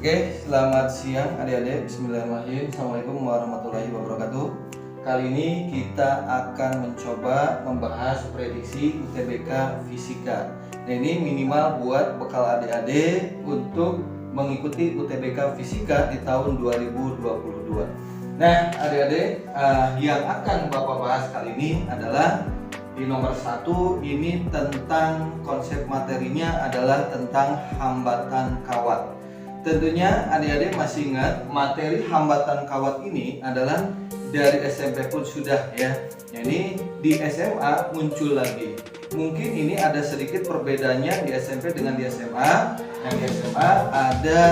Oke, selamat siang adik-adik. Bismillahirrahmanirrahim. Assalamualaikum warahmatullahi wabarakatuh. Kali ini kita akan mencoba membahas prediksi UTBK Fisika. Nah, ini minimal buat bekal adik-adik untuk mengikuti UTBK Fisika di tahun 2022. Nah, adik-adik, yang akan Bapak bahas kali ini adalah di nomor 1 ini tentang konsep materinya adalah tentang hambatan kawat. Tentunya adik-adik masih ingat materi hambatan kawat ini adalah dari SMP pun sudah ya. Ini di SMA muncul lagi. Mungkin ini ada sedikit perbedaannya di SMP dengan di SMA. Yang di SMA ada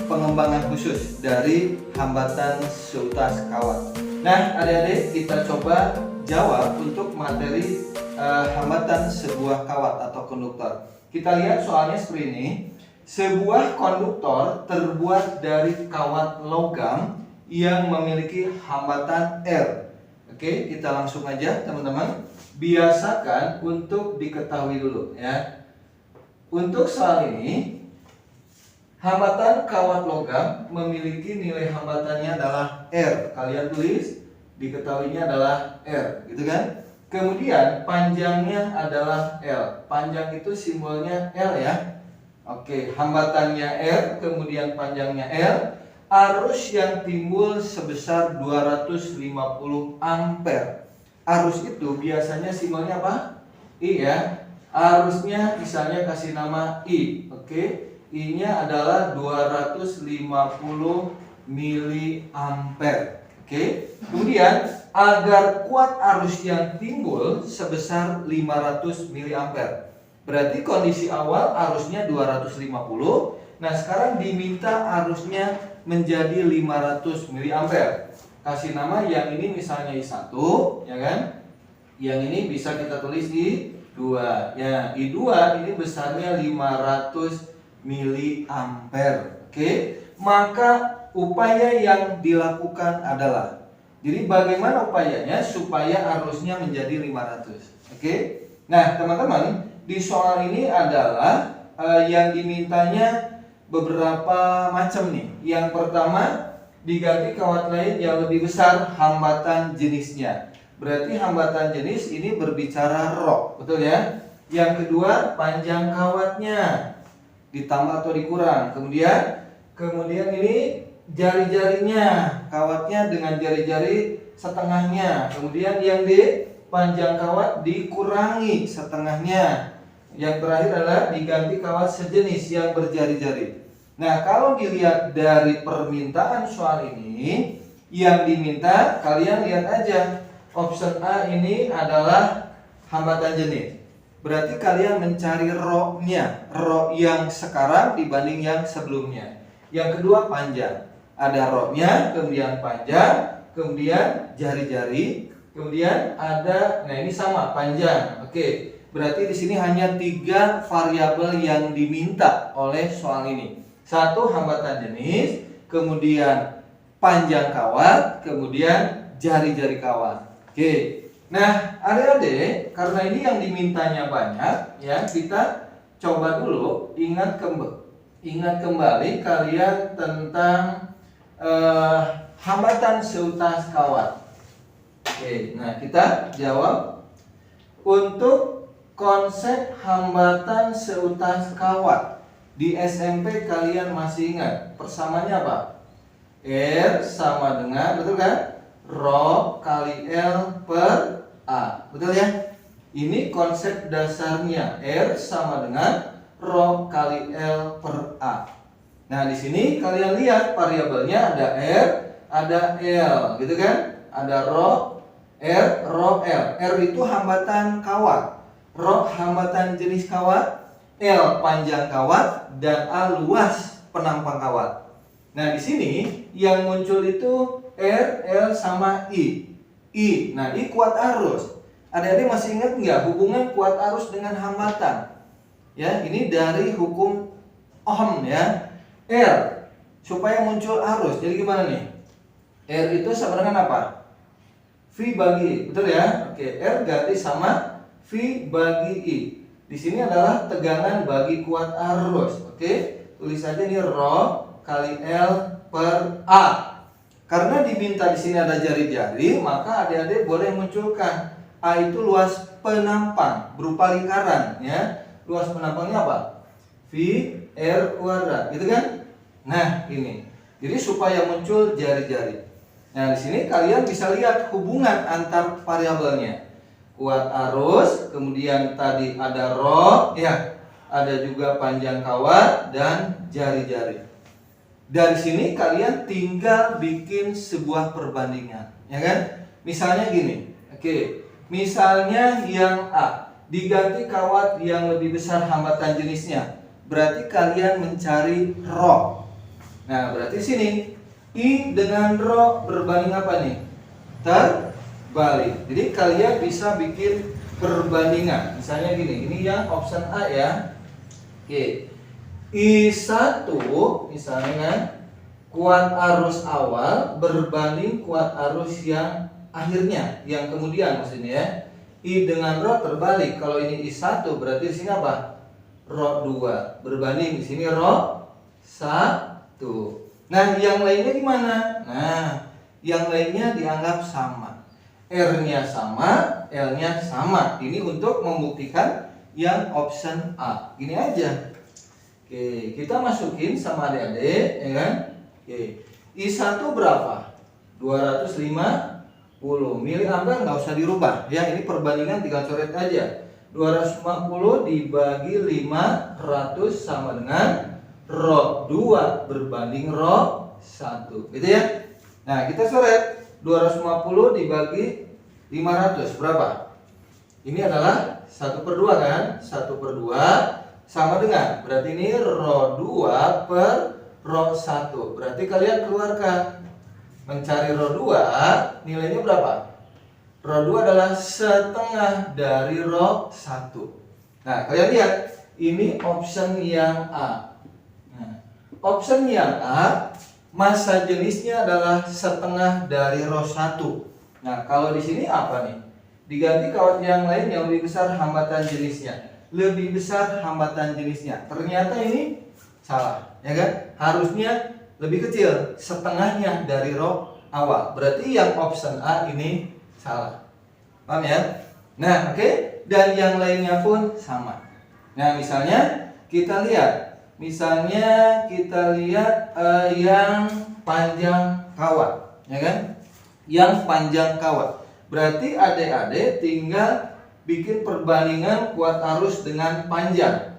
pengembangan khusus dari hambatan seutas kawat. Nah, adik-adik kita coba jawab untuk materi hambatan sebuah kawat atau konduktor. Kita lihat soalnya seperti ini. Sebuah konduktor terbuat dari kawat logam yang memiliki hambatan R. Oke, kita langsung aja teman-teman. Biasakan untuk diketahui dulu ya. Untuk soal ini, hambatan kawat logam memiliki nilai hambatannya adalah R. Kalian tulis, diketahuinya adalah R, gitu kan? Kemudian panjangnya adalah L. Panjang itu simbolnya L ya. Oke, hambatannya R, kemudian panjangnya L. Arus yang timbul sebesar 250 ampere. Arus itu biasanya simbolnya apa? I ya. Arusnya misalnya kasih nama I. Oke, I-nya adalah 250 miliampere. Oke. Kemudian agar kuat arus yang timbul sebesar 500 miliampere. Berarti kondisi awal arusnya 250. Nah, sekarang diminta arusnya menjadi 500 miliampere. Kasih nama yang ini misalnya I1, ya kan? Yang ini bisa kita tulis I2. Ya, I2 ini besarnya 500 miliampere. Oke. Maka upaya yang dilakukan adalah, jadi bagaimana upayanya supaya arusnya menjadi 500. Oke. Nah, teman-teman, di soal ini adalah yang dimintanya beberapa macam nih. Yang pertama, diganti kawat lain yang lebih besar hambatan jenisnya. Berarti hambatan jenis ini berbicara rho, betul ya? Yang kedua, panjang kawatnya ditambah atau dikurang. Kemudian ini jari-jarinya, kawatnya dengan jari-jari setengahnya. Kemudian yang D, panjang kawat dikurangi setengahnya. Yang terakhir adalah diganti kawat sejenis yang berjari-jari. Nah, kalau dilihat dari permintaan soal ini, yang diminta kalian lihat aja. Option A ini adalah hambatan jenis. Berarti kalian mencari rho-nya, rho yang sekarang dibanding yang sebelumnya. Yang kedua panjang. Ada rho-nya, kemudian panjang, kemudian jari-jari, kemudian ada, nah ini sama panjang. Oke. Berarti di sini hanya 3 variabel yang diminta oleh soal ini. 1 hambatan jenis, kemudian panjang kawat, kemudian jari-jari kawat. Oke. Nah, adik-adik, karena ini yang dimintanya banyak, ya kita coba dulu ingat kembali kalian tentang hambatan seutas kawat. Oke. Nah, kita jawab untuk konsep hambatan seutas kawat. Di SMP kalian masih ingat persamaannya apa? R sama dengan, betul kan? Rho kali L per A. Betul ya? Ini konsep dasarnya. R sama dengan Rho kali L per A. Nah, di sini kalian lihat variabelnya ada R, ada L, gitu kan? Ada Rho R, Rho L. R itu hambatan kawat. Rho hambatan jenis kawat, L panjang kawat, dan A luas penampang kawat. Nah, di sini yang muncul itu R, L sama I. Nah, I kuat arus. Adik-adik masih ingat nggak hubungan kuat arus dengan hambatan? Ya, ini dari hukum Ohm ya. R supaya muncul arus. Jadi gimana nih? R itu sama dengan apa? V bagi I, betul ya? Oke, R ganti sama V bagi I. Di sini adalah tegangan bagi kuat arus. Oke, tulis saja ini rho kali L per A. Karena diminta di sini ada jari-jari, maka adik-adik boleh munculkan A itu luas penampang berupa lingkaran, ya. Luas penampangnya apa? V R kuadrat, gitu kan? Nah, ini. Jadi supaya muncul jari-jari. Nah, di sini kalian bisa lihat hubungan antar variabelnya. Kuat arus, kemudian tadi ada rho, ya, ada juga panjang kawat dan jari-jari. Dari sini kalian tinggal bikin sebuah perbandingan, ya kan? Misalnya gini, oke, misalnya yang A diganti kawat yang lebih besar hambatan jenisnya, berarti kalian mencari rho. Nah, berarti sini I dengan rho berbanding apa nih? Terbalik. Jadi kalian bisa bikin perbandingan. Misalnya gini, ini yang option A ya. Oke. I1 misalnya kan kuat arus awal berbanding kuat arus yang akhirnya, yang kemudian maksudnya ya. I dengan rho terbalik. Kalau ini I1 berarti di sini apa? Rho 2 berbanding di sini rho 1. Nah, yang lainnya gimana? Nah, yang lainnya dianggap sama. R-nya sama, L-nya sama. Ini untuk membuktikan yang option A. Gini aja. Oke, kita masukin sama adik-adik, ya kan? Oke. I1 berapa? 250 miliampere, nggak usah dirubah. Ya, ini perbandingan tinggal coret aja. 250 dibagi 500 sama dengan rho 2 berbanding rho 1. Gitu ya? Nah, kita coret. 250 dibagi 500 berapa? Ini adalah 1/2 kan? 1/2 sama dengan, berarti ini rho 2 per rho 1. Berarti kalian keluarkan. Mencari rho 2 nilainya berapa? Rho 2 adalah setengah dari rho 1. Nah, kalian lihat, ini option yang A. Nah, option yang A, massa jenisnya adalah setengah dari rho 1. Nah, kalau di sini apa nih? Diganti kawat yang lain yang lebih besar hambatan jenisnya. Lebih besar hambatan jenisnya. Ternyata ini salah, ya kan? Harusnya lebih kecil, setengahnya dari rho awal. Berarti yang option A ini salah. Paham ya? Nah, oke. Dan yang lainnya pun sama. Nah, misalnya kita lihat. Misalnya kita lihat yang panjang kawat, ya kan? Yang panjang kawat. Berarti adik-adik tinggal bikin perbandingan kuat arus dengan panjang.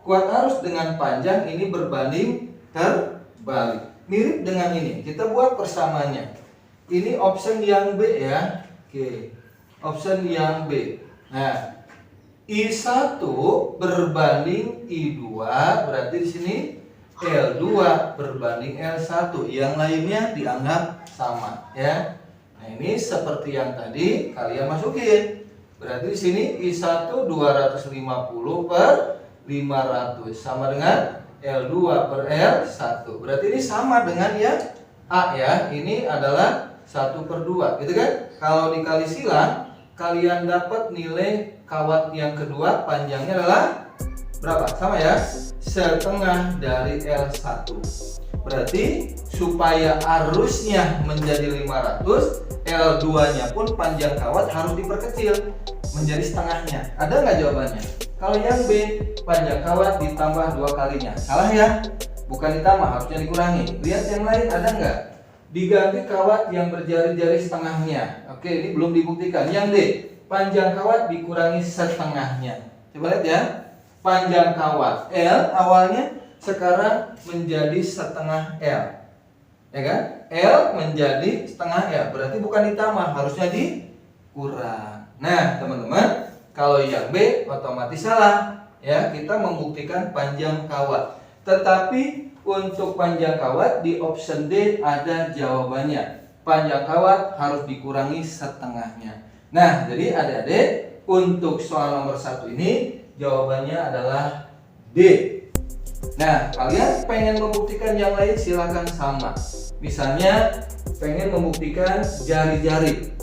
Kuat arus dengan panjang ini berbanding terbalik. Mirip dengan ini. Kita buat persamaannya. Ini option yang B ya. Oke. Option yang B. Nah, I1 berbanding I2 berarti di sini L2 berbanding L1. Yang lainnya dianggap sama ya. Nah, ini seperti yang tadi kalian masukin. Berarti di sini I1 250 per 500 sama dengan L2 per L1. Berarti ini sama dengan yang A ya. Ini adalah 1/2 gitu kan. Kalau dikali silang kalian dapat nilai kawat yang kedua panjangnya adalah berapa? Sama ya, setengah dari L1. Berarti supaya arusnya menjadi 500, L2-nya pun panjang kawat harus diperkecil menjadi setengahnya. Ada nggak jawabannya? Kalau yang B, panjang kawat ditambah 2 kalinya. Salah ya? Bukan ditambah, harusnya dikurangi. Lihat yang lain ada nggak? Diganti kawat yang berjari-jari setengahnya. Oke, ini belum dibuktikan. Yang D, panjang kawat dikurangi setengahnya. Coba lihat ya. Panjang kawat L awalnya sekarang menjadi setengah L. Ya kan? L menjadi setengah L. Berarti bukan ditambah, harusnya dikurang. Nah, teman-teman, kalau yang B otomatis salah. Ya, kita membuktikan panjang kawat. Tetapi untuk panjang kawat di option D ada jawabannya. Panjang kawat harus dikurangi setengahnya. Nah, jadi adik-adik, untuk soal nomor 1 ini jawabannya adalah D. Nah, kalian pengen membuktikan yang lain silahkan sama. Misalnya pengen membuktikan jari-jari.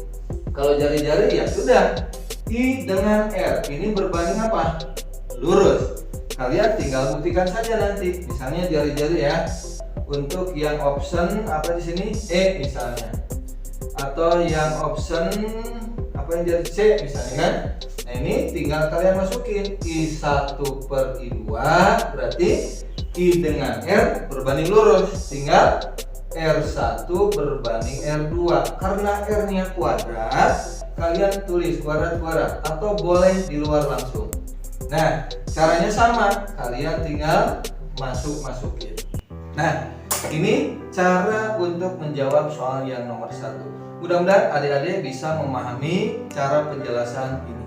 Kalau jari-jari ya sudah, I dengan R ini berbanding apa? Lurus. Kalian tinggal buktikan saja nanti. Misalnya jari-jari ya. untuk yang option apa di sini E misalnya, atau yang option apa yang jadi C misalnya kan. Nah ini tinggal kalian masukin I1 per I2 berarti I dengan R berbanding lurus, tinggal R1 berbanding R2. Karena R nya kuadrat, kalian tulis kuadrat atau boleh di luar langsung. Nah caranya sama, kalian tinggal masukin. Nah ini cara untuk menjawab soal yang nomor 1. Mudah-mudahan adik-adik bisa memahami cara penjelasan ini.